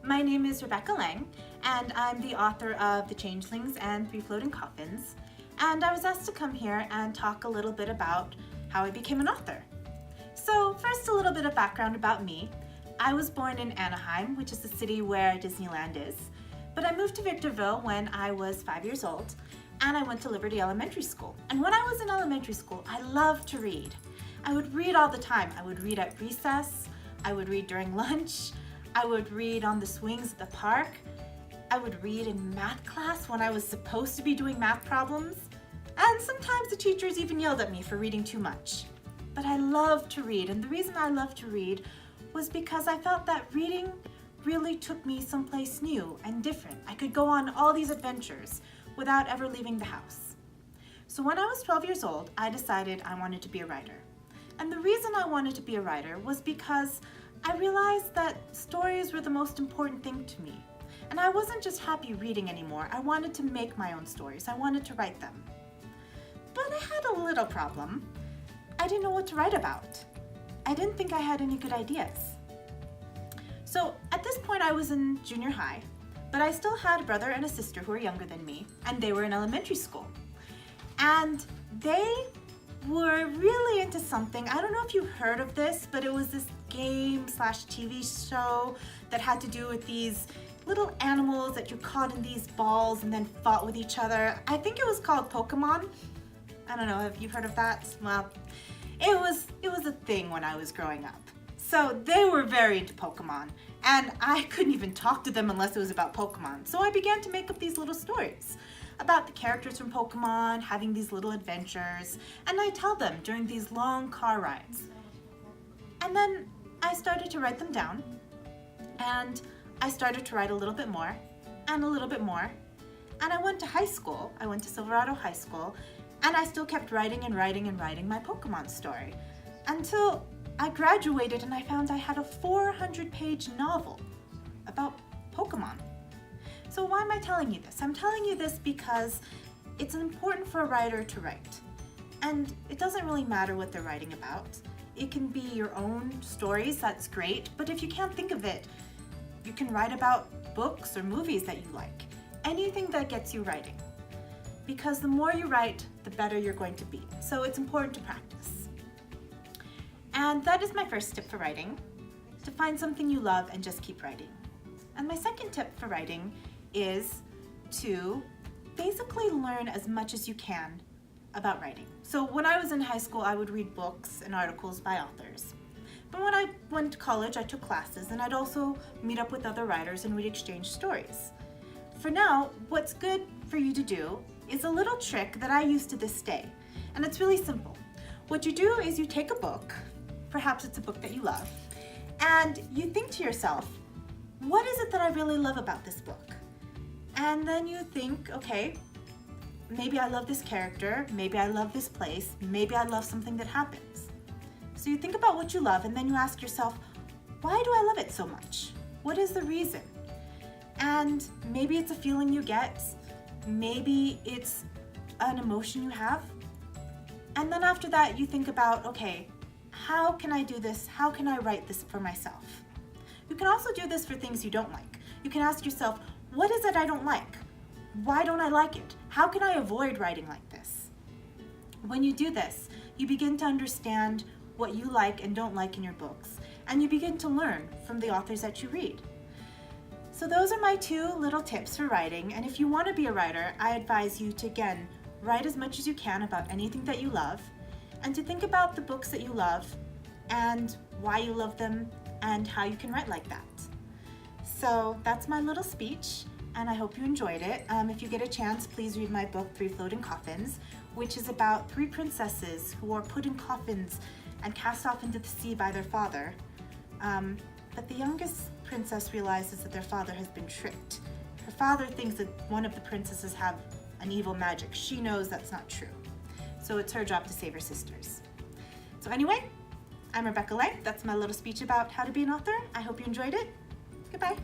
My name is Rebecca Lang, and I'm the author of The Changelings and Three Floating Coffins. And I was asked to come here and talk a little bit about how I became an author. So first, a little bit of background about me. I was born in Anaheim, which is the city where Disneyland is. But I moved to Victorville when I was 5 years old, and I went to Liberty Elementary School. And when I was in elementary school, I loved to read. I would read all the time. I would read at recess, I would read during lunch, I would read on the swings at the park, I would read in math class when I was supposed to be doing math problems, and sometimes the teachers even yelled at me for reading too much. But I loved to read, and the reason I loved to read was because I felt that reading really took me someplace new and different. I could go on all these adventures without ever leaving the house. So when I was 12 years old, I decided I wanted to be a writer. And the reason I wanted to be a writer was because I realized that stories were the most important thing to me. And I wasn't just happy reading anymore. I wanted to make my own stories. I wanted to write them. But I had a little problem. I didn't know what to write about. I didn't think I had any good ideas. So at this point I was in junior high, but I still had a brother and a sister who were younger than me, and they were in elementary school. And they were really into something. I don't know if you heard of this, but it was this game/TV show that had to do with these little animals that you caught in these balls and then fought with each other. I think it was called Pokemon. I don't know, have you heard of that? Well, it was a thing when I was growing up. So they were very into Pokemon, and I couldn't even talk to them unless it was about Pokemon. So I began to make up these little stories about the characters from Pokemon having these little adventures, and I tell them during these long car rides. And then I started to write them down, and I started to write a little bit more, and a little bit more. And I went to high school, I went to Silverado High School, and I still kept writing and writing and writing my Pokemon story until I graduated and I found I had a 400-page novel about Pokemon. So why am I telling you this? I'm telling you this because it's important for a writer to write. And it doesn't really matter what they're writing about. It can be your own stories, that's great, but if you can't think of it, you can write about books or movies that you like. Anything that gets you writing. Because the more you write, the better you're going to be. So it's important to practice. And that is my first tip for writing, to find something you love and just keep writing. And my second tip for writing is to basically learn as much as you can about writing. So when I was in high school, I would read books and articles by authors. But when I went to college, I took classes, and I'd also meet up with other writers and we'd exchange stories. For now, what's good for you to do is a little trick that I use to this day, and it's really simple. What you do is you take a book, perhaps it's a book that you love, and you think to yourself, what is it that I really love about this book? And then you think, okay, maybe I love this character, maybe I love this place, maybe I love something that happens. So you think about what you love, and then you ask yourself, why do I love it so much? What is the reason? And maybe it's a feeling you get, maybe it's an emotion you have. And then after that, you think about, okay, how can I do this? How can I write this for myself? You can also do this for things you don't like. You can ask yourself, what is it I don't like? Why don't I like it? How can I avoid writing like this? When you do this, you begin to understand what you like and don't like in your books, and you begin to learn from the authors that you read. So those are my two little tips for writing, and if you want to be a writer, I advise you to, again, write as much as you can about anything that you love, and to think about the books that you love and why you love them and how you can write like that. So that's my little speech, and I hope you enjoyed it. If you get a chance, please read my book, Three Floating Coffins, which is about three princesses who are put in coffins and cast off into the sea by their father. But the youngest princess realizes that their father has been tricked. Her father thinks that one of the princesses have an evil magic. She knows that's not true. So it's her job to save her sisters. So anyway, I'm Rebecca Lang. That's my little speech about how to be an author. I hope you enjoyed it. Goodbye.